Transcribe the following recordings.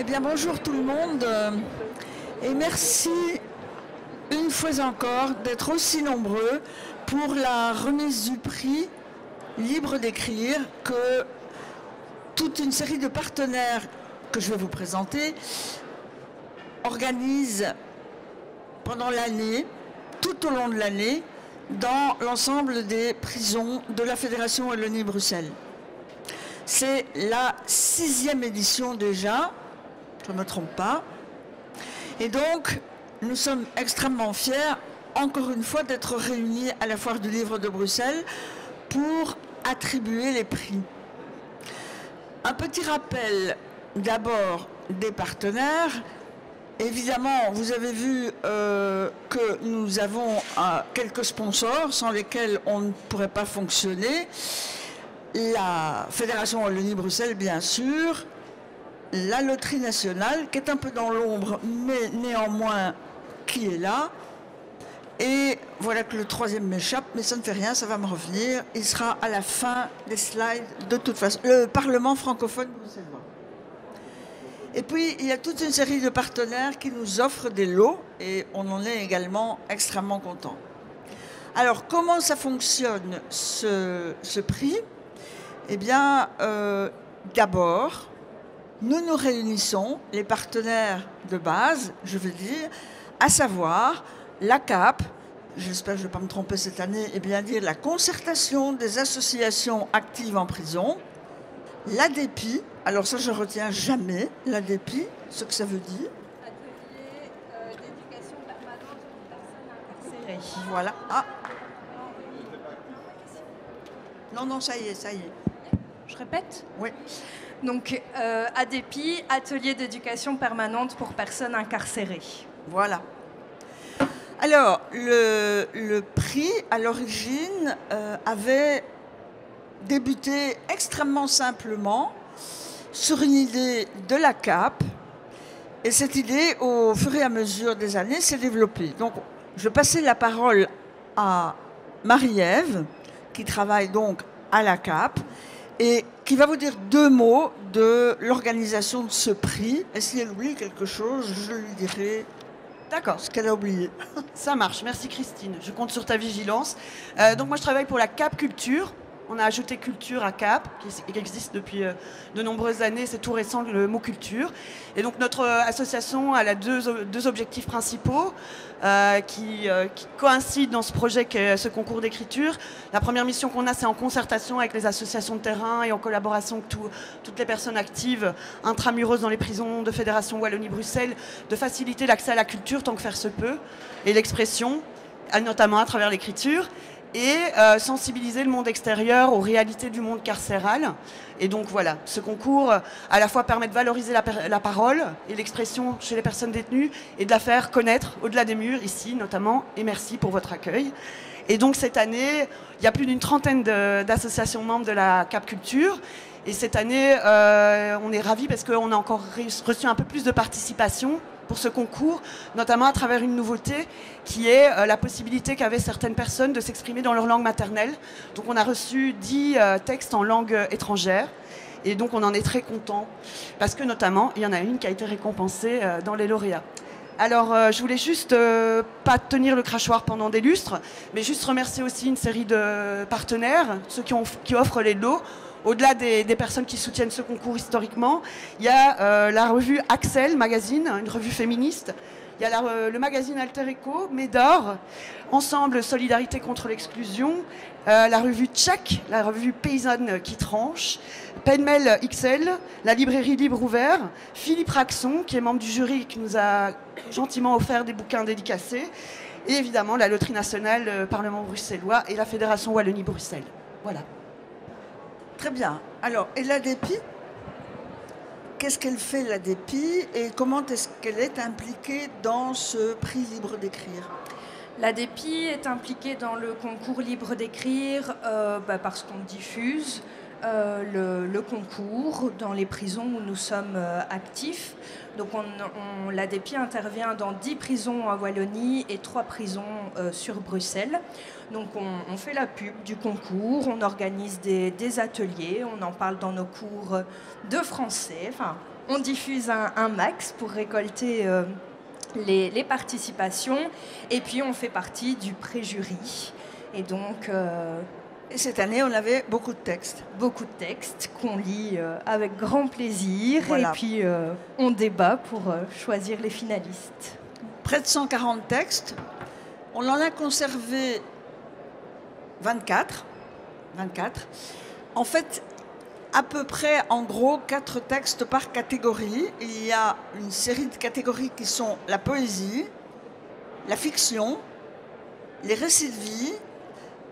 Eh bien, bonjour tout le monde et merci une fois encore d'être aussi nombreux pour la remise du prix Libre d'écrire que toute une série de partenaires que je vais vous présenter organisent pendant l'année, tout au long de l'année, dans l'ensemble des prisons de la Fédération Wallonie-Bruxelles. C'est la 6e édition déjà, je ne me trompe pas. Et donc, nous sommes extrêmement fiers, encore une fois, d'être réunis à la Foire du Livre de Bruxelles pour attribuer les prix. Un petit rappel d'abord des partenaires. Évidemment, vous avez vu que nous avons quelques sponsors sans lesquels on ne pourrait pas fonctionner. La Fédération Wallonie-Bruxelles, bien sûr, la Loterie nationale, qui est un peu dans l'ombre, mais néanmoins qui est là. Et voilà que le troisième m'échappe, mais ça ne fait rien, ça va me revenir. Il sera à la fin des slides, de toute façon. Le Parlement francophone bruxellois. Et puis, il y a toute une série de partenaires qui nous offrent des lots, et on en est également extrêmement contents. Alors, comment ça fonctionne, ce prix ? Eh bien, d'abord, nous nous réunissons, les partenaires de base, je veux dire, à savoir la CAP, j'espère que je ne vais pas me tromper cette année, et bien dire la concertation des associations actives en prison, l'ADEPI, alors ça je ne retiens jamais, l'ADEPI, ce que ça veut dire. Atelier d'éducation permanente aux personnes incarcérées. Voilà. Ah. Non, ça y est, ça y est. Je répète ? Oui. Donc, ADEPI, Atelier d'éducation permanente pour personnes incarcérées. Voilà. Alors, le prix, à l'origine, avait débuté extrêmement simplement sur une idée de la CAP. Et cette idée, au fur et à mesure des années, s'est développée. Donc, je passais la parole à Marie-Ève, qui travaille donc à la CAP, et qui va vous dire 2 mots de l'organisation de ce prix. Et si elle oublie quelque chose, je lui dirai D'accord, ce qu'elle a oublié. ça marche. Merci Christine. Je compte sur ta vigilance. Donc moi, je travaille pour la CAP Culture. On a ajouté culture à CAP, qui existe depuis de nombreuses années. C'est tout récent, le mot culture. Et donc notre association elle a deux objectifs principaux qui coïncident dans ce projet qu'est ce concours d'écriture. La première mission qu'on a, c'est en concertation avec les associations de terrain et en collaboration avec toutes les personnes actives intramuros dans les prisons de Fédération Wallonie-Bruxelles, de faciliter l'accès à la culture tant que faire se peut, et l'expression, notamment à travers l'écriture. Et sensibiliser le monde extérieur aux réalités du monde carcéral. Et donc voilà, ce concours à la fois permet de valoriser la parole et l'expression chez les personnes détenues et de la faire connaître au-delà des murs, ici notamment, et merci pour votre accueil. Et donc cette année, il y a plus d'une trentaine d'associations membres de la CAP Culture. Et cette année, on est ravis parce qu'on a encore reçu un peu plus de participation pour ce concours, notamment à travers une nouveauté qui est la possibilité qu'avaient certaines personnes de s'exprimer dans leur langue maternelle. Donc on a reçu 10 textes en langue étrangère et donc on en est très content parce que notamment il y en a une qui a été récompensée dans les lauréats. Alors je voulais juste pas tenir le crachoir pendant des lustres, mais juste remercier aussi une série de partenaires, ceux qui offrent les lots. Au-delà des personnes qui soutiennent ce concours historiquement, il y a la revue Axel Magazine, une revue féministe. Il y a le magazine Alter Eco, Médor, Ensemble Solidarité contre l'exclusion, la revue Tchèque, la revue Paysanne qui tranche, Penmel XL, la librairie Libre Ouvert, Philippe Raxon, qui est membre du jury, qui nous a gentiment offert des bouquins dédicacés, et évidemment la Loterie nationale, le Parlement bruxellois et la Fédération Wallonie-Bruxelles. Voilà. Très bien. Alors, et l'ADEPI ? Qu'est-ce qu'elle fait, l'ADEPI, et comment est-ce qu'elle est impliquée dans ce prix Libre d'écrire ? L'ADEPI est impliquée dans le concours Libre d'écrire parce qu'on diffuse le concours dans les prisons où nous sommes actifs. Donc l'ADEPI intervient dans 10 prisons en Wallonie et 3 prisons sur Bruxelles. Donc on fait la pub du concours, on organise des ateliers, on en parle dans nos cours de français, enfin on diffuse un max pour récolter les participations. Et puis, on fait partie du pré-jury. Et donc... Et cette année, on avait beaucoup de textes. Beaucoup de textes qu'on lit avec grand plaisir. Voilà. Et puis, on débat pour choisir les finalistes. Près de 140 textes. On en a conservé 24. En fait, à peu près, en gros, 4 textes par catégorie. Il y a une série de catégories qui sont la poésie, la fiction, les récits de vie,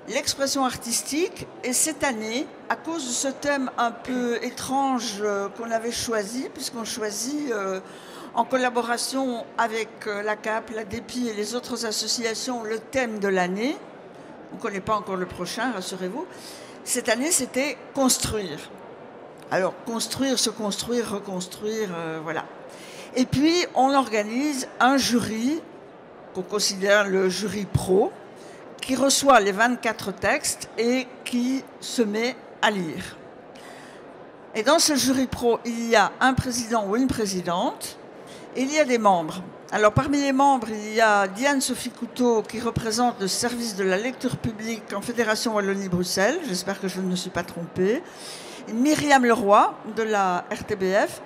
l'expression artistique. Et cette année, à cause de ce thème un peu étrange qu'on avait choisi, puisqu'on choisit en collaboration avec la CAP, la DEPI et les autres associations le thème de l'année, on ne connaît pas encore le prochain, rassurez-vous, cette année c'était construire. Alors construire, se construire, reconstruire, voilà. Et puis on organise un jury qu'on considère le jury pro, qui reçoit les 24 textes et qui se met à lire. Et dans ce jury pro, il y a un président ou une présidente, et il y a des membres. Alors parmi les membres, il y a Diane-Sophie Couteau qui représente le service de la lecture publique en Fédération Wallonie-Bruxelles, j'espère que je ne me suis pas trompée, Myriam Leroy de la RTBF,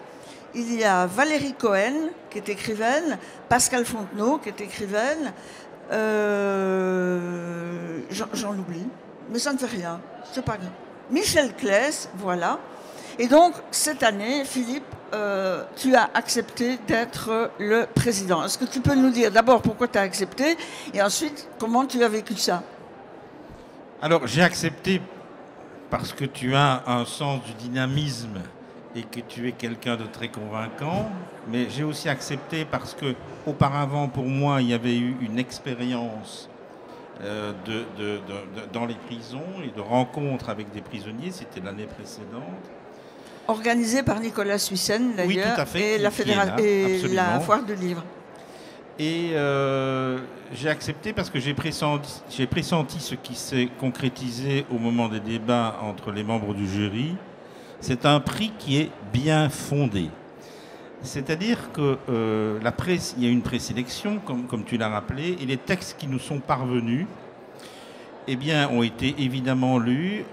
il y a Valérie Cohen qui est écrivaine, Pascal Fontenot qui est écrivaine, j'en oublie, mais ça ne fait rien, c'est pas grave. Michel Claes, voilà. Et donc, cette année, Philippe, tu as accepté d'être le président. Est-ce que tu peux nous dire d'abord pourquoi tu as accepté et ensuite comment tu as vécu ça? Alors, j'ai accepté parce que tu as un sens du dynamisme et que tu es quelqu'un de très convaincant, mais j'ai aussi accepté parce que auparavant, pour moi, il y avait eu une expérience dans les prisons et de rencontres avec des prisonniers, c'était l'année précédente. Organisé par Nicolas Suissen, d'ailleurs, oui, tout à fait, et la foire du livre. Et j'ai accepté parce que j'ai pressenti ce qui s'est concrétisé au moment des débats entre les membres du jury. C'est un prix qui est bien fondé. C'est-à-dire que il y a une présélection, comme tu l'as rappelé, et les textes qui nous sont parvenus eh bien, ont été évidemment lus,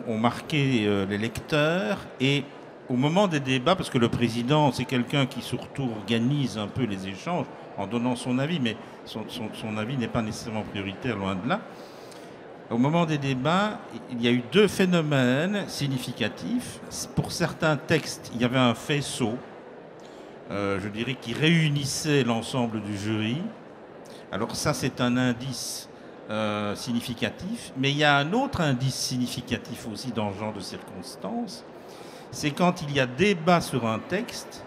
ont marqué les lecteurs, et au moment des débats, parce que le président, c'est quelqu'un qui surtout organise un peu les échanges en donnant son avis, mais son avis n'est pas nécessairement prioritaire, loin de là. Au moment des débats, il y a eu 2 phénomènes significatifs. Pour certains textes, il y avait un faisceau, je dirais, qui réunissait l'ensemble du jury. Alors ça, c'est un indice significatif, mais il y a un autre indice significatif aussi dans ce genre de circonstances, c'est quand il y a débat sur un texte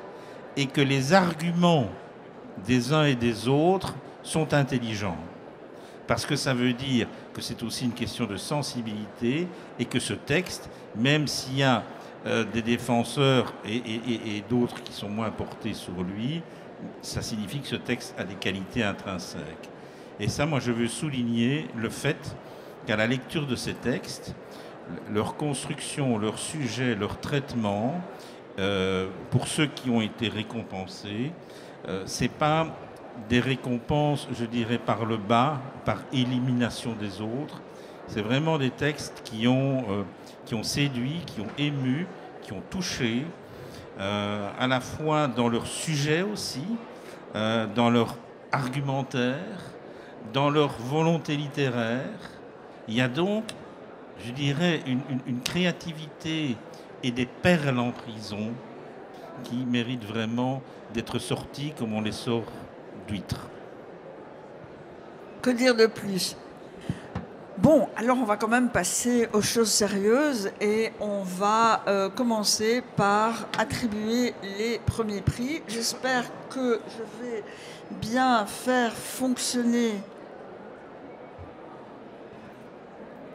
et que les arguments des uns et des autres sont intelligents. Parce que ça veut dire que c'est aussi une question de sensibilité et que ce texte, même s'il y a des défenseurs et d'autres qui sont moins portés sur lui, ça signifie que ce texte a des qualités intrinsèques. Et ça, moi, je veux souligner le fait qu'à la lecture de ces textes, leur construction, leur sujet, leur traitement, pour ceux qui ont été récompensés, c'est pas des récompenses, je dirais, par le bas, par élimination des autres. C'est vraiment des textes qui ont séduit, qui ont ému, qui ont touché, à la fois dans leur sujet aussi, dans leur argumentaire, dans leur volonté littéraire. Il y a donc, je dirais, une créativité et des perles en prison qui méritent vraiment d'être sorties comme on les sort d'huîtres. Que dire de plus? Bon, alors on va quand même passer aux choses sérieuses et on va commencer par attribuer les premiers prix. J'espère que je vais bien faire fonctionner.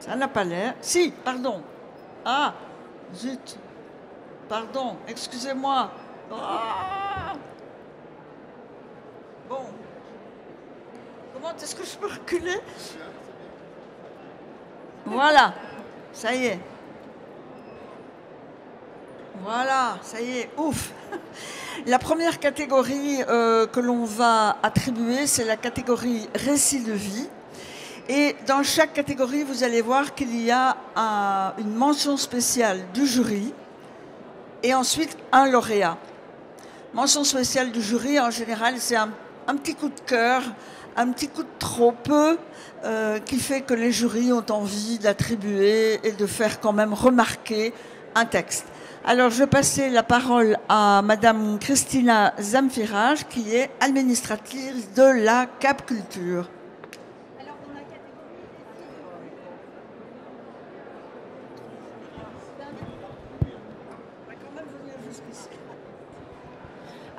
Ça n'a pas l'air. Si, pardon. Ah, zut. Pardon, excusez-moi. Ah. Bon. Comment est-ce que je peux reculer? Voilà, ça y est. Voilà, ça y est, ouf. La première catégorie que l'on va attribuer, c'est la catégorie récit de vie. Et dans chaque catégorie, vous allez voir qu'il y a une mention spéciale du jury et ensuite un lauréat. Mention spéciale du jury, en général, c'est un petit coup de cœur, un petit coup de trop peu, qui fait que les jurys ont envie d'attribuer et de faire quand même remarquer un texte. Alors, je vais passer la parole à Madame Christina Zamfiraj, qui est administratrice de la CAP Culture.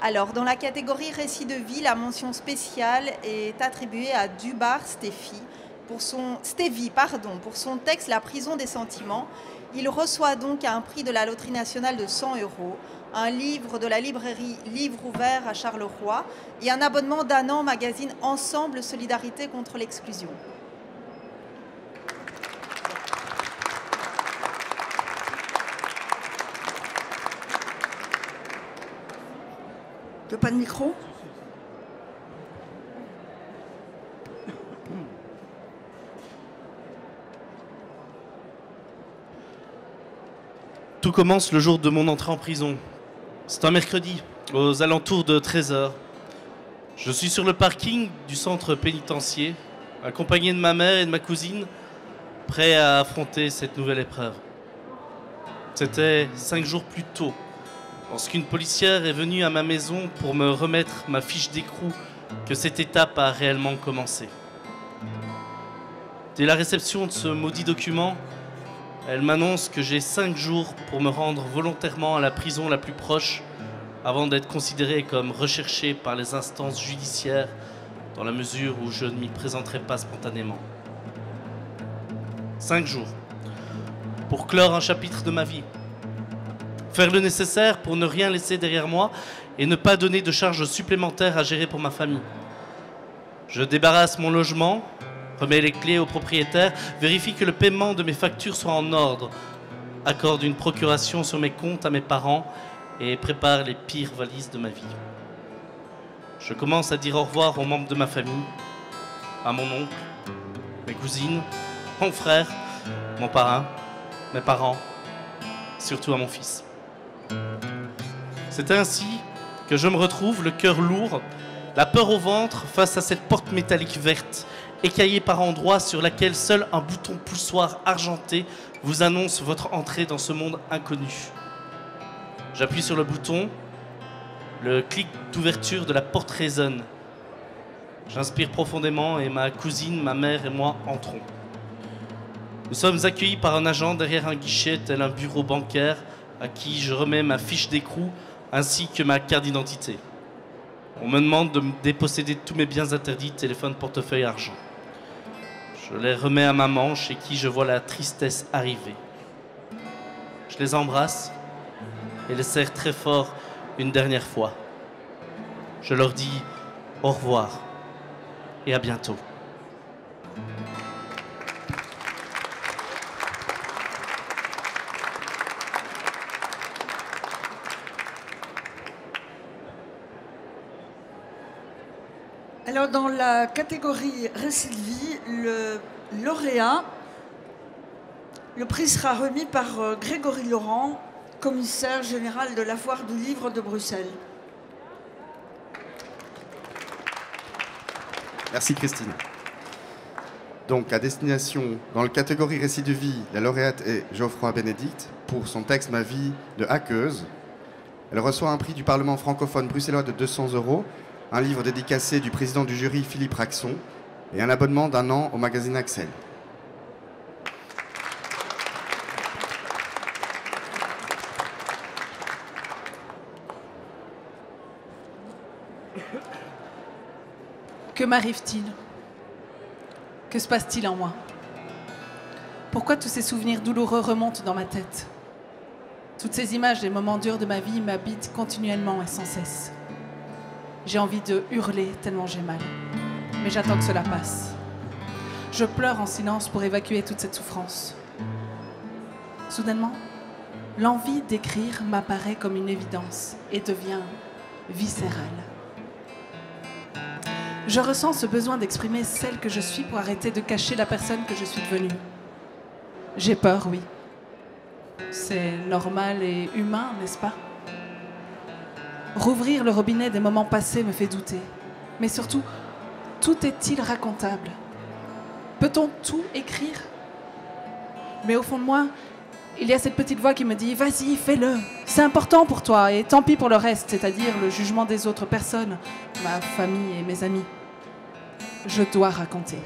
Alors, dans la catégorie récit de vie, la mention spéciale est attribuée à Dubar Stevie pour son texte La prison des sentiments. Il reçoit donc un prix de la Loterie nationale de 100 €, un livre de la librairie Livre ouvert à Charleroi et un abonnement d'1 an au magazine Ensemble Solidarité contre l'exclusion. Pas de micro? Tout commence le jour de mon entrée en prison. C'est un mercredi, aux alentours de 13 h. Je suis sur le parking du centre pénitentiaire, accompagné de ma mère et de ma cousine, prêt à affronter cette nouvelle épreuve. C'était 5 jours plus tôt, lorsqu'une policière est venue à ma maison pour me remettre ma fiche d'écrou, que cette étape a réellement commencé. Dès la réception de ce maudit document, elle m'annonce que j'ai 5 jours pour me rendre volontairement à la prison la plus proche avant d'être considéré comme recherché par les instances judiciaires dans la mesure où je ne m'y présenterai pas spontanément. 5 jours pour clore un chapitre de ma vie. Faire le nécessaire pour ne rien laisser derrière moi et ne pas donner de charges supplémentaires à gérer pour ma famille. Je débarrasse mon logement, remets les clés au propriétaire, vérifie que le paiement de mes factures soit en ordre, accorde une procuration sur mes comptes à mes parents et prépare les pires valises de ma vie. Je commence à dire au revoir aux membres de ma famille, à mon oncle, mes cousines, mon frère, mon parrain, mes parents, surtout à mon fils. C'est ainsi que je me retrouve, le cœur lourd, la peur au ventre, face à cette porte métallique verte, écaillée par endroits sur laquelle seul un bouton poussoir argenté vous annonce votre entrée dans ce monde inconnu. J'appuie sur le bouton, le clic d'ouverture de la porte résonne. J'inspire profondément et ma cousine, ma mère et moi entrons. Nous sommes accueillis par un agent derrière un guichet tel un bureau bancaire à qui je remets ma fiche d'écrou ainsi que ma carte d'identité. On me demande de me déposséder de tous mes biens interdits, téléphone, portefeuille, argent. Je les remets à maman chez qui je vois la tristesse arriver. Je les embrasse et les serre très fort une dernière fois. Je leur dis au revoir et à bientôt. Alors, dans la catégorie récit de vie, le lauréat, le prix sera remis par Grégory Laurent, commissaire général de la Foire du Livre de Bruxelles. Merci Christine. Donc, à destination, dans la catégorie récit de vie, la lauréate est Geoffroy Bénédicte pour son texte Ma vie de hackeuse. Elle reçoit un prix du Parlement francophone bruxellois de 200 €, un livre dédicacé du président du jury Philippe Raxon et un abonnement d'1 an au magazine Axel. Que m'arrive-t-il? Que se passe-t-il en moi? Pourquoi tous ces souvenirs douloureux remontent dans ma tête? Toutes ces images des moments durs de ma vie m'habitent continuellement et sans cesse. J'ai envie de hurler tellement j'ai mal. Mais j'attends que cela passe. Je pleure en silence pour évacuer toute cette souffrance. Soudainement, l'envie d'écrire m'apparaît comme une évidence et devient viscérale. Je ressens ce besoin d'exprimer celle que je suis pour arrêter de cacher la personne que je suis devenue. J'ai peur, oui. C'est normal et humain, n'est-ce pas? Rouvrir le robinet des moments passés me fait douter. Mais surtout, tout est-il racontable? Peut-on tout écrire? Mais au fond de moi, il y a cette petite voix qui me dit « Vas-y, fais-le, c'est important pour toi et tant pis pour le reste, c'est-à-dire le jugement des autres personnes, ma famille et mes amis. Je dois raconter. »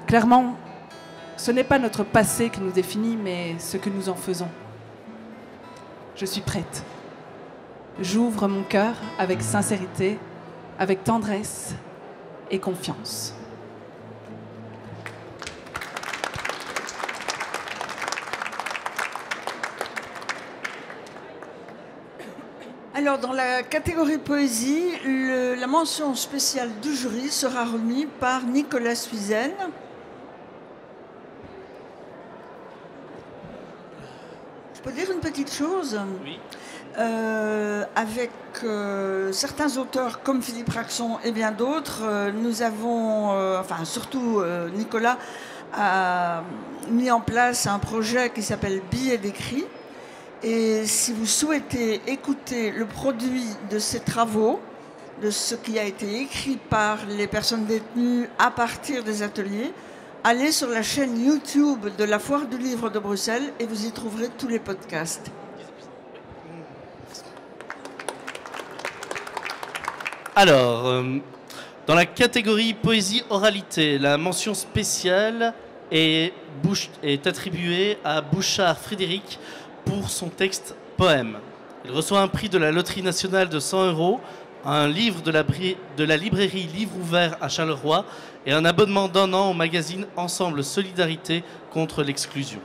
Clairement, ce n'est pas notre passé qui nous définit, mais ce que nous en faisons. Je suis prête. J'ouvre mon cœur avec sincérité, avec tendresse et confiance. Alors, dans la catégorie poésie, la mention spéciale du jury sera remise par Nicolas Suizen. Je peux dire une petite chose? Oui. Avec certains auteurs comme Philippe Raxon et bien d'autres, nous avons, enfin surtout Nicolas, a mis en place un projet qui s'appelle Billets d'écrit. Et si vous souhaitez écouter le produit de ces travaux, de ce qui a été écrit par les personnes détenues à partir des ateliers, allez sur la chaîne YouTube de la Foire du Livre de Bruxelles et vous y trouverez tous les podcasts. Alors, dans la catégorie poésie-oralité, la mention spéciale est attribuée à Bouchard Frédéric pour son texte Poème. Il reçoit un prix de la Loterie nationale de 100 €, un livre de la librairie Livre Ouvert à Charleroi et un abonnement d'1 an au magazine Ensemble Solidarité contre l'exclusion.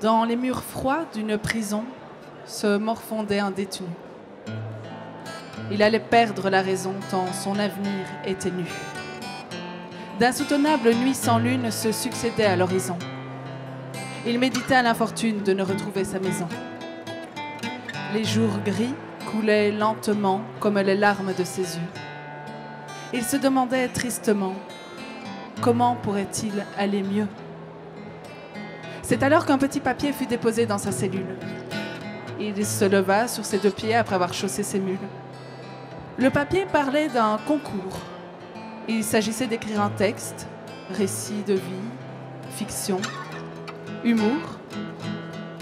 Dans les murs froids d'une prison se morfondait un détenu. Il allait perdre la raison tant son avenir était nu. D'insoutenables nuits sans lune se succédaient à l'horizon. Il méditait à l'infortune de ne retrouver sa maison. Les jours gris coulaient lentement comme les larmes de ses yeux. Il se demandait tristement comment pourrait-il aller mieux. C'est alors qu'un petit papier fut déposé dans sa cellule. Il se leva sur ses 2 pieds après avoir chaussé ses mules. Le papier parlait d'un concours. Il s'agissait d'écrire un texte, récit de vie, fiction, humour.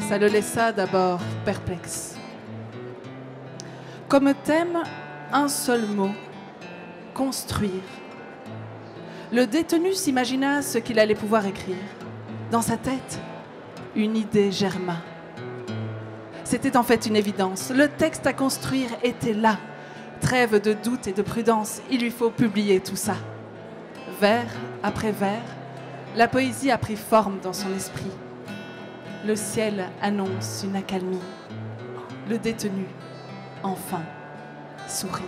Ça le laissa d'abord perplexe. Comme thème, un seul mot, construire. Le détenu s'imagina ce qu'il allait pouvoir écrire. Dans sa tête, une idée germa. C'était en fait une évidence. Le texte à construire était là. Trêve de doute et de prudence, il lui faut publier tout ça. Vers après vers, la poésie a pris forme dans son esprit. Le ciel annonce une accalmie. Le détenu, enfin, sourit.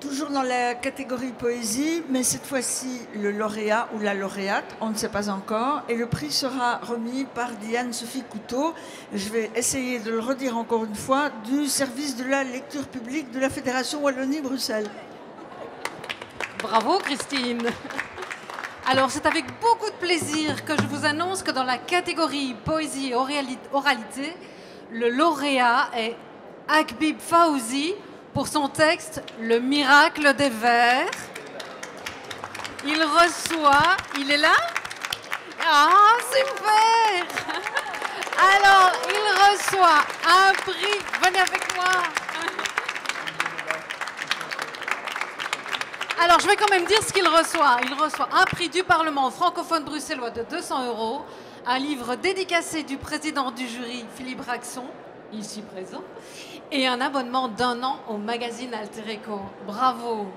Toujours dans la catégorie poésie, mais cette fois-ci le lauréat ou la lauréate, on ne sait pas encore, et le prix sera remis par Diane-Sophie Couteau, je vais essayer de le redire encore une fois, du service de la lecture publique de la Fédération Wallonie-Bruxelles. Bravo Christine. Alors c'est avec beaucoup de plaisir que je vous annonce que dans la catégorie poésie et oralité, le lauréat est Akbib Fawzi, pour son texte « Le miracle des vers ». Il reçoit... Il est là? Ah, super! Alors, il reçoit un prix... Venez avec moi! Alors, je vais quand même dire ce qu'il reçoit. Il reçoit un prix du Parlement francophone bruxellois de 200 €, un livre dédicacé du président du jury, Philippe Raxon, ici présent, et un abonnement d'1 an au magazine Alter Eco. Bravo!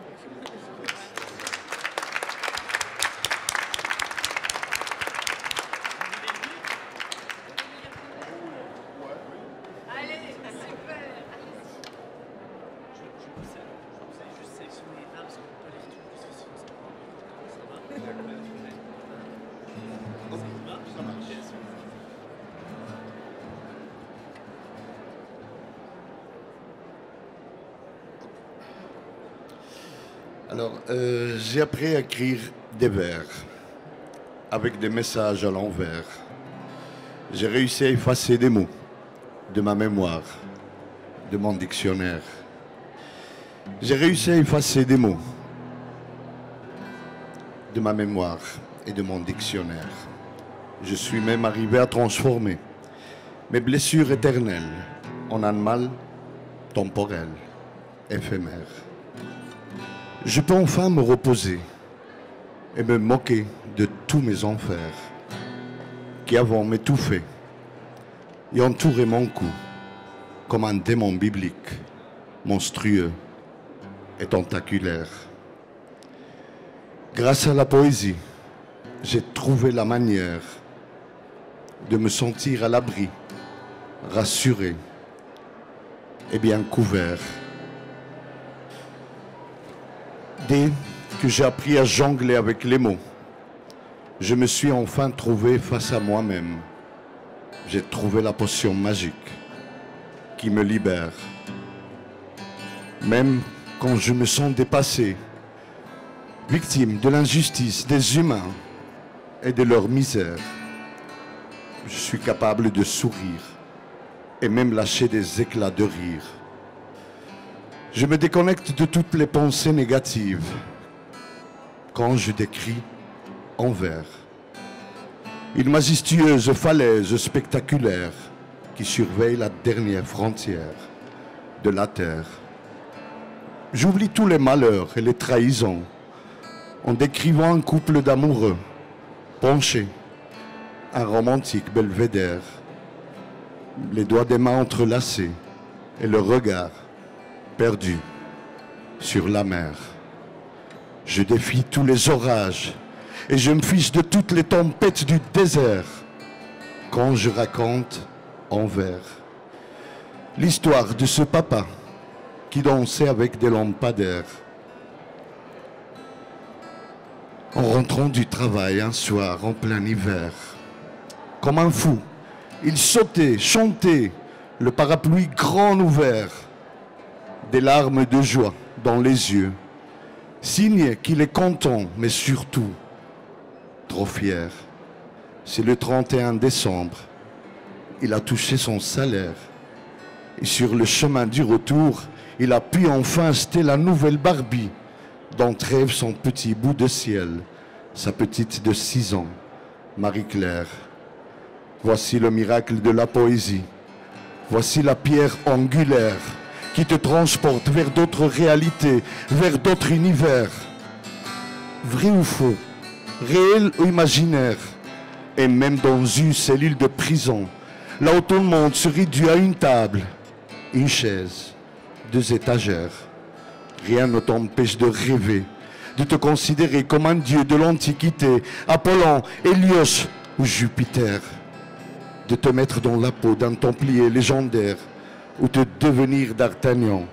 Alors, j'ai appris à écrire des vers avec des messages à l'envers. J'ai réussi à effacer des mots de ma mémoire, de mon dictionnaire. J'ai réussi à effacer des mots de ma mémoire et de mon dictionnaire. Je suis même arrivé à transformer mes blessures éternelles en un mal temporel, éphémère. Je peux enfin me reposer et me moquer de tous mes enfers qui avant m'étouffaient et entouraient mon cou comme un démon biblique, monstrueux et tentaculaire. Grâce à la poésie, j'ai trouvé la manière de me sentir à l'abri, rassuré et bien couvert. Dès que j'ai appris à jongler avec les mots, je me suis enfin trouvé face à moi-même. J'ai trouvé la potion magique qui me libère. Même quand je me sens dépassé, victime de l'injustice des humains et de leur misère, je suis capable de sourire et même lâcher des éclats de rire. Je me déconnecte de toutes les pensées négatives quand je décris en vers une majestueuse falaise spectaculaire qui surveille la dernière frontière de la terre. J'oublie tous les malheurs et les trahisons en décrivant un couple d'amoureux penchés, un romantique belvédère, les doigts des mains entrelacés et le regard perdu sur la mer. Je défie tous les orages et je me fiche de toutes les tempêtes du désert quand je raconte en vers l'histoire de ce papa qui dansait avec des lampadaires. En rentrant du travail un soir en plein hiver, comme un fou, il sautait, chantait, le parapluie grand ouvert, des larmes de joie dans les yeux, signe qu'il est content, mais surtout trop fier. C'est le 31 décembre, il a touché son salaire. Et sur le chemin du retour, il a pu enfin acheter la nouvelle Barbie dont rêve son petit bout de ciel, sa petite de 6 ans, Marie-Claire. Voici le miracle de la poésie. Voici la pierre angulaire qui te transporte vers d'autres réalités, vers d'autres univers. Vrai ou faux, réel ou imaginaire, et même dans une cellule de prison, là où tout le monde se réduit à une table, une chaise, 2 étagères. Rien ne t'empêche de rêver, de te considérer comme un dieu de l'Antiquité, Apollon, Hélios ou Jupiter, de te mettre dans la peau d'un templier légendaire ou de devenir d'Artagnan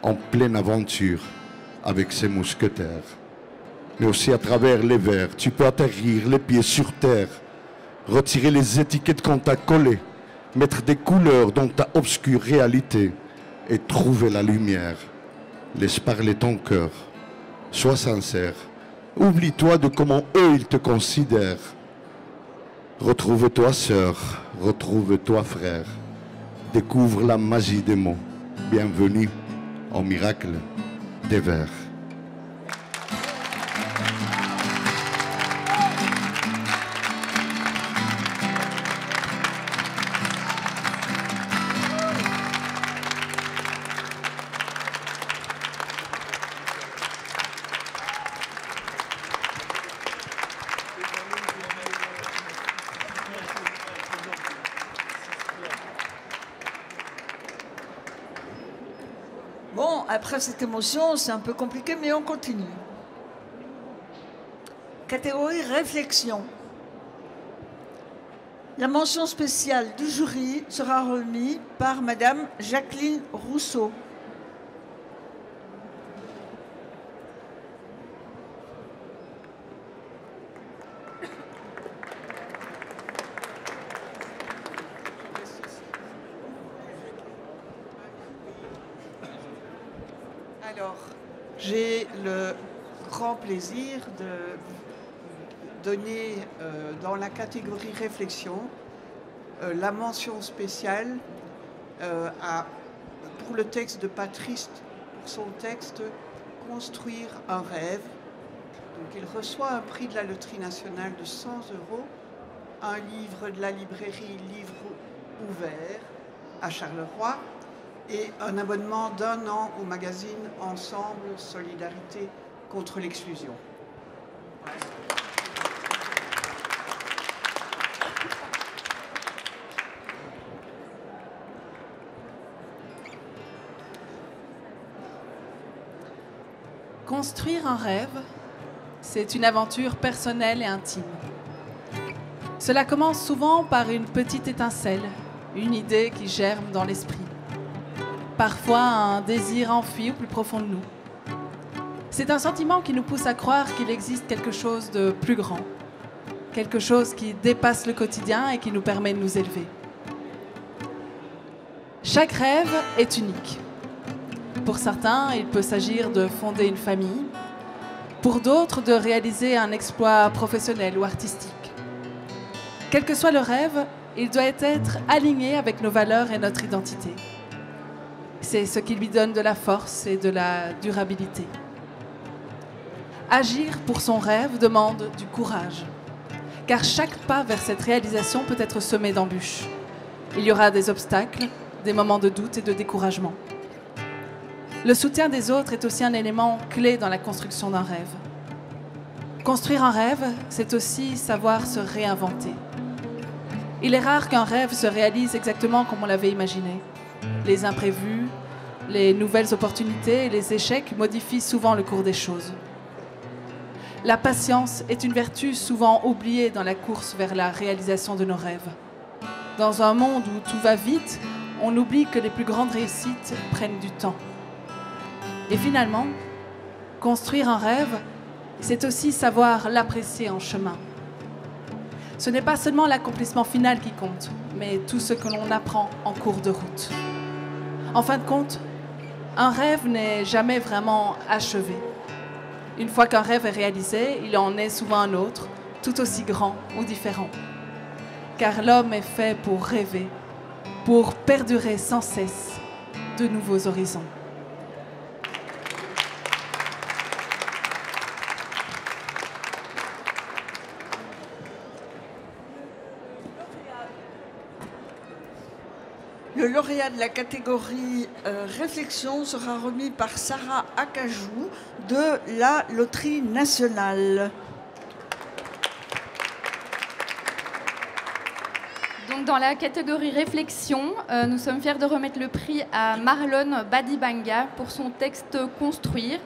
en pleine aventure avec ses mousquetaires. Mais aussi à travers les vers, tu peux atterrir les pieds sur terre, retirer les étiquettes qu'on t'a collées, mettre des couleurs dans ta obscure réalité et trouver la lumière. Laisse parler ton cœur, sois sincère, oublie-toi de comment eux ils te considèrent. Retrouve-toi sœur, retrouve-toi frère, découvre la magie des mots. Bienvenue au miracle des vers. Bon, après cette émotion, c'est un peu compliqué, mais on continue. Catégorie réflexion. La mention spéciale du jury sera remise par Madame Jacqueline Rousseau. Alors, j'ai le grand plaisir de donner dans la catégorie réflexion la mention spéciale pour le texte de Patrice, pour son texte « Construire un rêve ». Donc, il reçoit un prix de la Loterie nationale de 100 €, un livre de la librairie Livre ouvert à Charleroi et un abonnement d'1 an au magazine Ensemble Solidarité contre l'exclusion. Construire un rêve, c'est une aventure personnelle et intime. Cela commence souvent par une petite étincelle, une idée qui germe dans l'esprit. Parfois un désir enfui au plus profond de nous. C'est un sentiment qui nous pousse à croire qu'il existe quelque chose de plus grand, quelque chose qui dépasse le quotidien et qui nous permet de nous élever. Chaque rêve est unique. Pour certains, il peut s'agir de fonder une famille, pour d'autres, de réaliser un exploit professionnel ou artistique. Quel que soit le rêve, il doit être aligné avec nos valeurs et notre identité. C'est ce qui lui donne de la force et de la durabilité. Agir pour son rêve demande du courage, car chaque pas vers cette réalisation peut être semé d'embûches. Il y aura des obstacles, des moments de doute et de découragement. Le soutien des autres est aussi un élément clé dans la construction d'un rêve. Construire un rêve, c'est aussi savoir se réinventer. Il est rare qu'un rêve se réalise exactement comme on l'avait imaginé. Les imprévus, les nouvelles opportunités et les échecs modifient souvent le cours des choses. La patience est une vertu souvent oubliée dans la course vers la réalisation de nos rêves. Dans un monde où tout va vite, on oublie que les plus grandes réussites prennent du temps. Et finalement, construire un rêve, c'est aussi savoir l'apprécier en chemin. Ce n'est pas seulement l'accomplissement final qui compte, mais tout ce que l'on apprend en cours de route. En fin de compte, un rêve n'est jamais vraiment achevé. Une fois qu'un rêve est réalisé, il en est souvent un autre, tout aussi grand ou différent. Car l'homme est fait pour rêver, pour perdurer sans cesse de nouveaux horizons. Le lauréat de la catégorie réflexion sera remis par Sarah Acajou de la Loterie nationale. Donc dans la catégorie réflexion, nous sommes fiers de remettre le prix à Marlon Badibanga pour son texte Construire.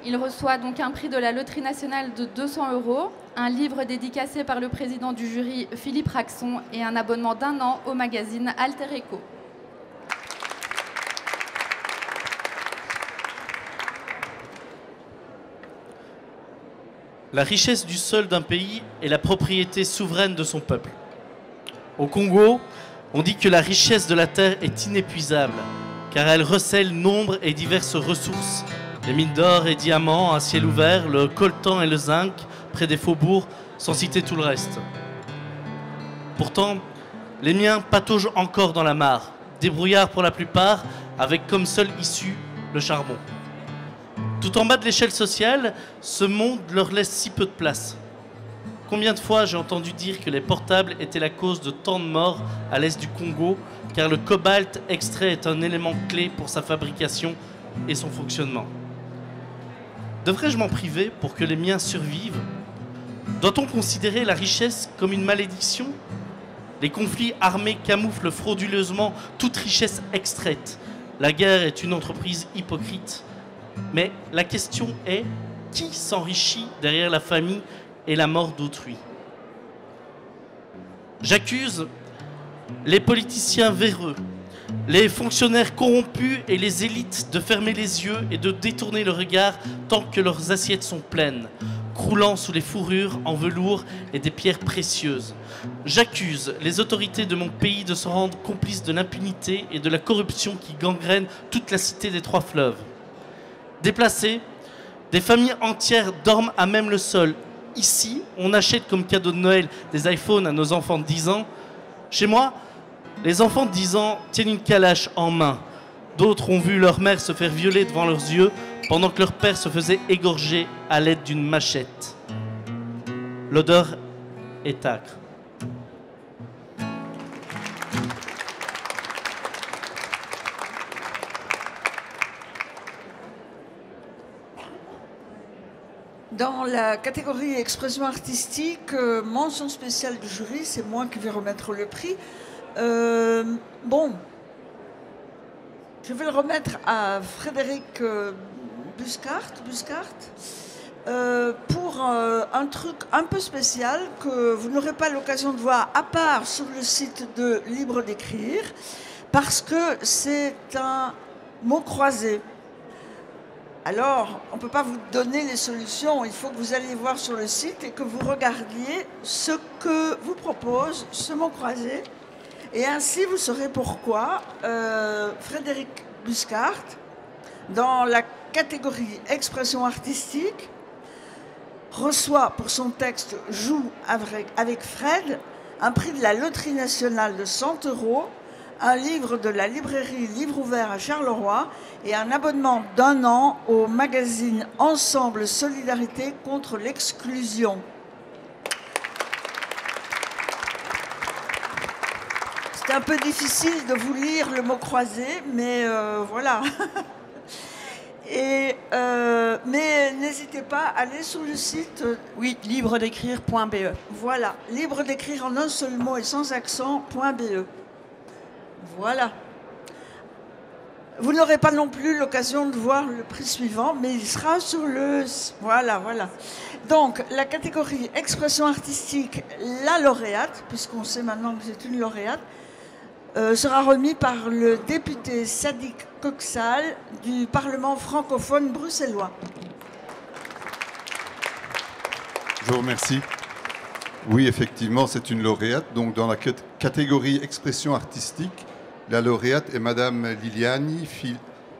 Il reçoit donc un prix de la Loterie nationale de 200 €, un livre dédicacé par le président du jury Philippe Raxon et un abonnement d'1 an au magazine Alter Eco. La richesse du sol d'un pays est la propriété souveraine de son peuple. Au Congo, on dit que la richesse de la terre est inépuisable, car elle recèle nombre et diverses ressources. Les mines d'or et diamants, un ciel ouvert, le coltan et le zinc, près des faubourgs, sans citer tout le reste. Pourtant, les miens pataugent encore dans la mare, débrouillards pour la plupart, avec comme seule issue le charbon. Tout en bas de l'échelle sociale, ce monde leur laisse si peu de place. Combien de fois j'ai entendu dire que les portables étaient la cause de tant de morts à l'est du Congo, car le cobalt extrait est un élément clé pour sa fabrication et son fonctionnement. Devrais-je m'en priver pour que les miens survivent? Doit-on considérer la richesse comme une malédiction? Les conflits armés camouflent frauduleusement toute richesse extraite. La guerre est une entreprise hypocrite. Mais la question est, qui s'enrichit derrière la famille et la mort d'autrui? J'accuse les politiciens véreux, les fonctionnaires corrompus et les élites de fermer les yeux et de détourner le regard tant que leurs assiettes sont pleines, croulant sous les fourrures en velours et des pierres précieuses. J'accuse les autorités de mon pays de se rendre complices de l'impunité et de la corruption qui gangrène toute la cité des Trois Fleuves. Déplacés, Des familles entières dorment à même le sol. Ici, on achète comme cadeau de Noël des iPhones à nos enfants de 10 ans. Chez moi, les enfants de 10 ans tiennent une calache en main. D'autres ont vu leur mère se faire violer devant leurs yeux pendant que leur père se faisait égorger à l'aide d'une machette. L'odeur est âcre. Dans la catégorie expression artistique, mention spéciale du jury, c'est moi qui vais remettre le prix. Bon, je vais le remettre à Frédéric Buscart pour un truc un peu spécial que vous n'aurez pas l'occasion de voir à part sur le site de Libre d'écrire, parce que c'est un mot croisé. Alors, on ne peut pas vous donner les solutions, il faut que vous alliez voir sur le site et que vous regardiez ce que vous propose ce mot croisé. Et ainsi, vous saurez pourquoi Frédéric Buscart, dans la catégorie expression artistique, reçoit pour son texte « Joue avec Fred » un prix de la Loterie nationale de 100 €, un livre de la librairie Livre Ouvert à Charleroi et un abonnement d'1 an au magazine Ensemble Solidarité contre l'exclusion. C'est un peu difficile de vous lire le mot croisé, mais voilà. Mais n'hésitez pas à aller sur le site. Oui, libredécrire.be. Voilà, libre d'écrire en un seul mot et sans accent.be. Voilà. Vous n'aurez pas non plus l'occasion de voir le prix suivant, mais il sera sur le... Voilà. Donc, la catégorie expression artistique, la lauréate, puisqu'on sait maintenant que c'est une lauréate, sera remis par le député Sadiq Koksal du Parlement francophone bruxellois. Je vous remercie. Oui, effectivement, c'est une lauréate. Donc, dans la catégorie expression artistique, la lauréate est Madame Liliani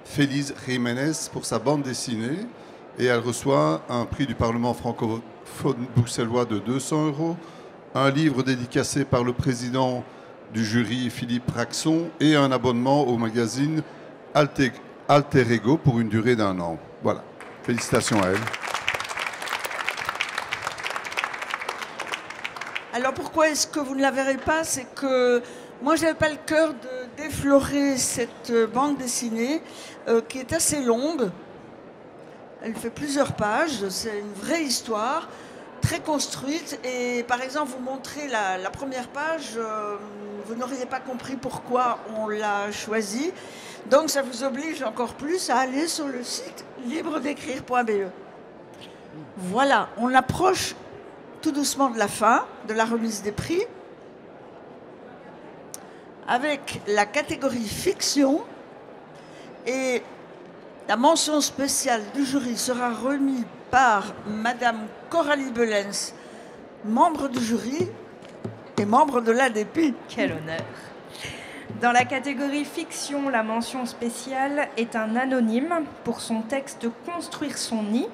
Feliz Jiménez pour sa bande dessinée. Et elle reçoit un prix du Parlement francophone bruxellois de 200 €, un livre dédicacé par le président du jury Philippe Raxon et un abonnement au magazine Alter Ego pour une durée d'1 an. Voilà. Félicitations à elle. Alors pourquoi est-ce que vous ne la verrez pas? C'est que moi, je n'avais pas le cœur de déflorer cette bande dessinée qui est assez longue. Elle fait plusieurs pages, c'est une vraie histoire, très construite. Et par exemple, vous montrez la première page, vous n'auriez pas compris pourquoi on l'a choisie. Donc ça vous oblige encore plus à aller sur le site libredécrire.be. Voilà, on approche tout doucement de la fin de la remise des prix, avec la catégorie fiction, et la mention spéciale du jury sera remise par Madame Coralie Belens, membre du jury et membre de l'ADP. Quel honneur! Dans la catégorie fiction, la mention spéciale est un anonyme pour son texte « Construire son nid ».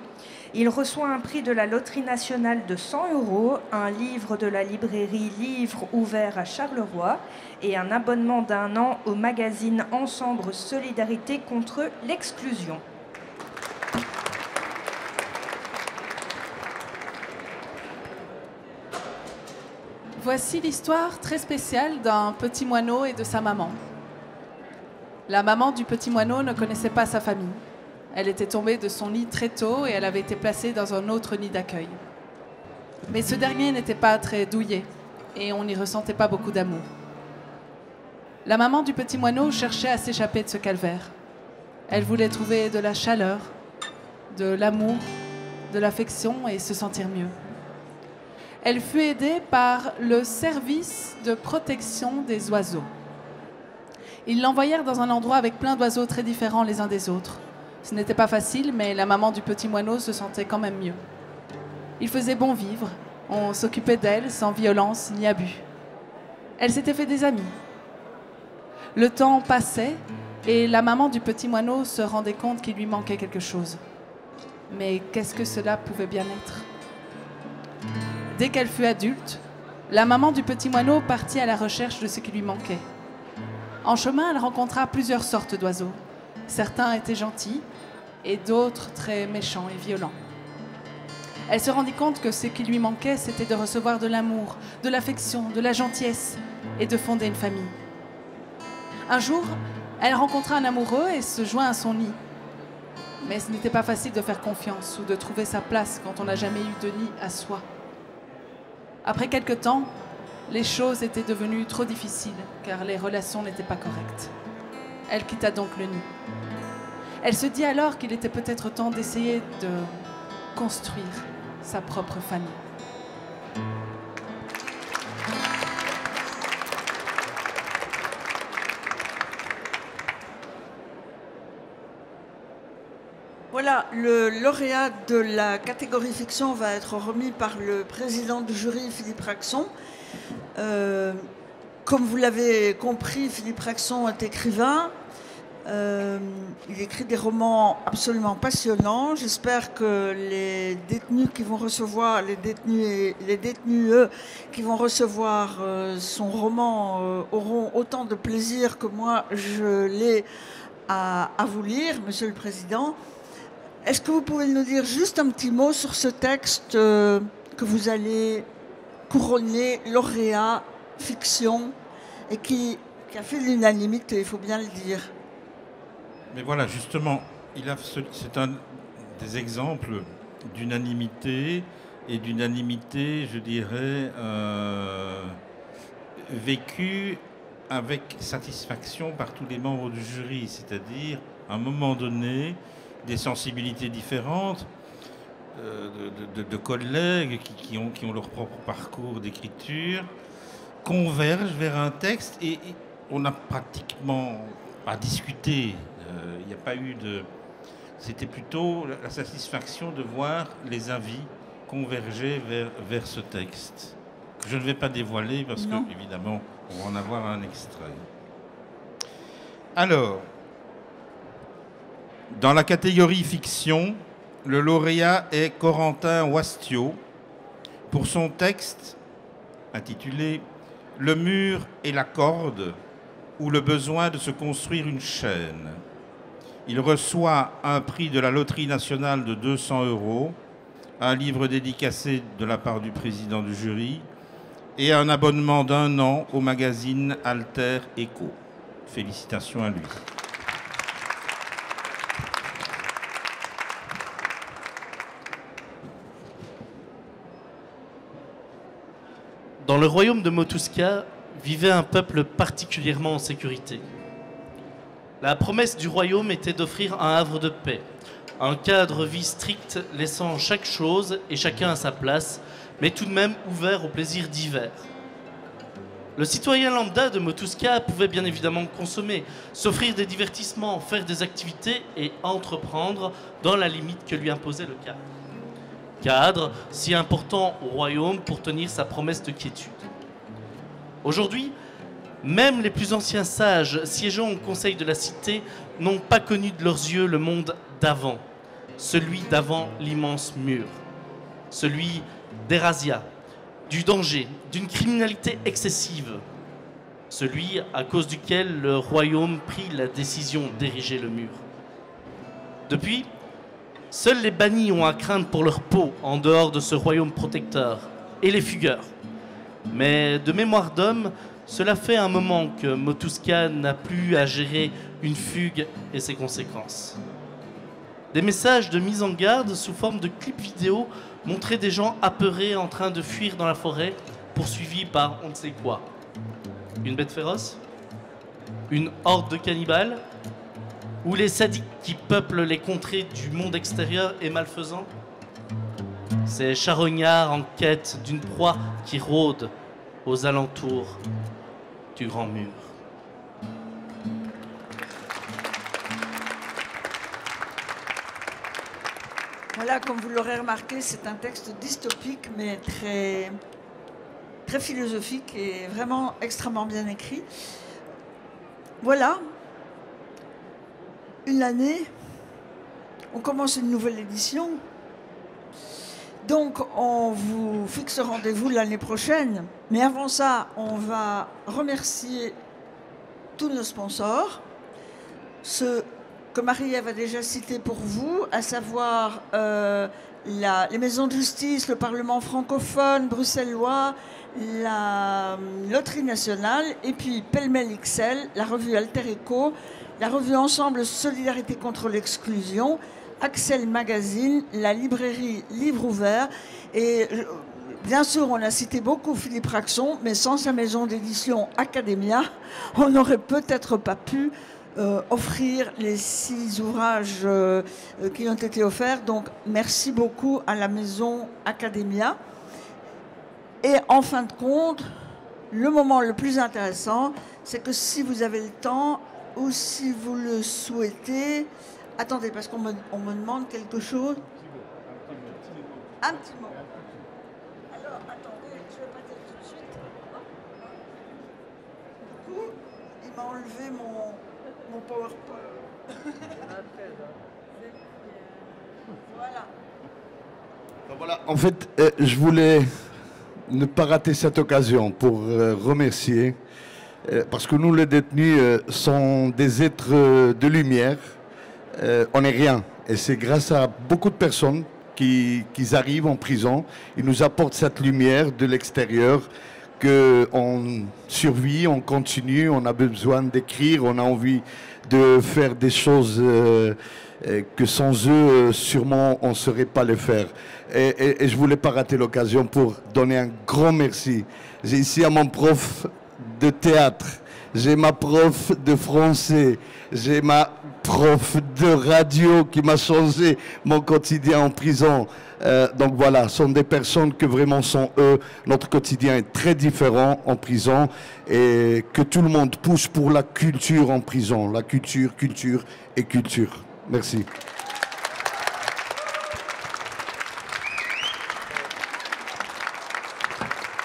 Il reçoit un prix de la Loterie nationale de 100 €, un livre de la librairie Livre Ouvert à Charleroi et un abonnement d'1 an au magazine Ensemble Solidarité contre l'exclusion. Voici l'histoire très spéciale d'un petit moineau et de sa maman. La maman du petit moineau ne connaissait pas sa famille. Elle était tombée de son lit très tôt et elle avait été placée dans un autre nid d'accueil. Mais ce dernier n'était pas très douillet et on n'y ressentait pas beaucoup d'amour. La maman du petit moineau cherchait à s'échapper de ce calvaire. Elle voulait trouver de la chaleur, de l'amour, de l'affection et se sentir mieux. Elle fut aidée par le service de protection des oiseaux. Ils l'envoyèrent dans un endroit avec plein d'oiseaux très différents les uns des autres. Ce n'était pas facile, mais la maman du petit moineau se sentait quand même mieux. Il faisait bon vivre, on s'occupait d'elle sans violence ni abus. Elle s'était fait des amis. Le temps passait et la maman du petit moineau se rendait compte qu'il lui manquait quelque chose. Mais qu'est-ce que cela pouvait bien être? Dès qu'elle fut adulte, la maman du petit moineau partit à la recherche de ce qui lui manquait. En chemin, elle rencontra plusieurs sortes d'oiseaux. Certains étaient gentils et d'autres très méchants et violents. Elle se rendit compte que ce qui lui manquait, c'était de recevoir de l'amour, de l'affection, de la gentillesse et de fonder une famille. Un jour, elle rencontra un amoureux et se joint à son nid. Mais ce n'était pas facile de faire confiance ou de trouver sa place quand on n'a jamais eu de nid à soi. Après quelque temps, les choses étaient devenues trop difficiles car les relations n'étaient pas correctes. Elle quitta donc le nid. Elle se dit alors qu'il était peut-être temps d'essayer de construire sa propre famille. Voilà, le lauréat de la catégorie fiction va être remis par le président du jury, Philippe Raxon. Comme vous l'avez compris, Philippe Raxon est écrivain. Il écrit des romans absolument passionnants. J'espère que les détenus qui vont recevoir, les détenus qui vont recevoir son roman auront autant de plaisir que moi je l'ai à vous lire, Monsieur le Président. Est-ce que vous pouvez nous dire juste un petit mot sur ce texte que vous allez couronner lauréat fiction et qui a fait l'unanimité, il faut bien le dire. Mais voilà, justement, c'est un des exemples d'unanimité, et d'unanimité, je dirais, vécue avec satisfaction par tous les membres du jury, c'est-à-dire, à un moment donné, des sensibilités différentes, de collègues qui ont leur propre parcours d'écriture, convergent vers un texte, et on n'a pratiquement pas discuté. Il n'y a pas eu de... C'était plutôt la satisfaction de voir les avis converger vers ce texte, que je ne vais pas dévoiler parce que, évidemment, on va en avoir un extrait. Alors, dans la catégorie fiction, le lauréat est Corentin Wastio pour son texte intitulé « Le mur et la corde » ou le besoin de se construire une chaîne. Il reçoit un prix de la Loterie nationale de 200 €, un livre dédicacé de la part du président du jury et un abonnement d'1 an au magazine Alter Echo. Félicitations à lui. Dans le royaume de Motuska vivait un peuple particulièrement en sécurité. La promesse du royaume était d'offrir un havre de paix, un cadre vie strict laissant chaque chose et chacun à sa place, mais tout de même ouvert aux plaisirs divers. Le citoyen lambda de Motuska pouvait bien évidemment consommer, s'offrir des divertissements, faire des activités et entreprendre dans la limite que lui imposait le cadre. Cadre si important au royaume pour tenir sa promesse de quiétude. Aujourd'hui, même les plus anciens sages siégeant au conseil de la cité n'ont pas connu de leurs yeux le monde d'avant, celui d'avant l'immense mur, celui des razzias, du danger, d'une criminalité excessive, celui à cause duquel le royaume prit la décision d'ériger le mur. Depuis, seuls les bannis ont à craindre pour leur peau en dehors de ce royaume protecteur, et les fugueurs. Mais de mémoire d'homme, cela fait un moment que Motuska n'a plus à gérer une fugue et ses conséquences. Des messages de mise en garde sous forme de clips vidéo montraient des gens apeurés en train de fuir dans la forêt, poursuivis par on ne sait quoi. Une bête féroce? Une horde de cannibales? Ou les sadiques qui peuplent les contrées du monde extérieur et malfaisants? Ces charognards en quête d'une proie qui rôde aux alentours du grand mur. Voilà, comme vous l'aurez remarqué, c'est un texte dystopique, mais très philosophique et vraiment extrêmement bien écrit. Voilà, une année on commence une nouvelle édition. Donc, on vous fixe rendez-vous l'année prochaine. Mais avant ça, on va remercier tous nos sponsors. Ceux que Marie-Ève a déjà cités pour vous, à savoir les maisons de justice, le Parlement francophone, bruxellois, la Loterie nationale, et puis Pêle-mêle XL, la revue Alter Eco, la revue Ensemble Solidarité contre l'exclusion, Axel Magazine, la librairie Livre Ouvert. Et bien sûr, on a cité beaucoup Philippe Raxon, mais sans sa maison d'édition Academia, on n'aurait peut-être pas pu offrir les 6 ouvrages qui ont été offerts. Donc, merci beaucoup à la maison Academia. Et en fin de compte, le moment le plus intéressant, c'est que si vous avez le temps ou si vous le souhaitez... Attendez, parce qu'on me demande quelque chose. Un petit mot. Alors, attendez, je ne vais pas dire tout de suite. Du coup, il m'a enlevé mon PowerPoint. Voilà. Voilà. En fait, je voulais ne pas rater cette occasion pour remercier, parce que nous, les détenus, sont des êtres de lumière. On n'est rien. Et c'est grâce à beaucoup de personnes qui arrivent en prison. Ils nous apportent cette lumière de l'extérieur, qu'on survit, on continue, on a besoin d'écrire, on a envie de faire des choses que sans eux, sûrement, on ne saurait pas les faire. Et je ne voulais pas rater l'occasion pour donner un grand merci. J'ai ici à mon prof de théâtre, j'ai ma prof de français, j'ai ma prof de radio qui m'a changé mon quotidien en prison. Donc voilà, ce sont des personnes que vraiment sont eux. Notre quotidien est très différent en prison et que tout le monde pousse pour la culture en prison. La culture, culture et culture. Merci.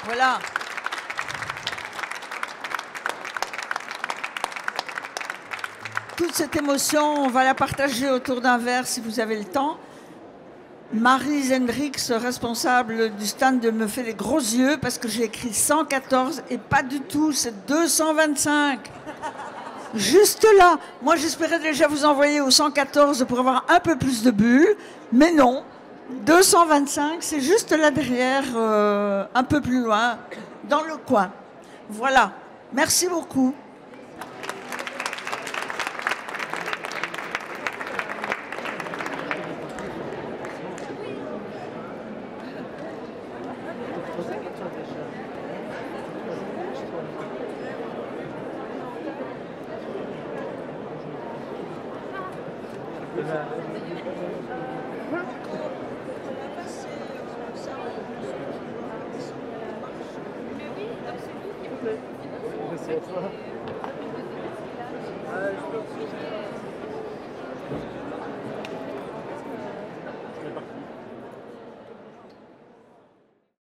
Voilà. Toute cette émotion, on va la partager autour d'un verre si vous avez le temps. Marie Zendrix, responsable du stand, me fait les gros yeux parce que j'ai écrit 114 et pas du tout, c'est 225. Juste là. Moi, j'espérais déjà vous envoyer au 114 pour avoir un peu plus de bulles, mais non. 225, c'est juste là derrière, un peu plus loin, dans le coin. Voilà. Merci beaucoup. Merci à toi.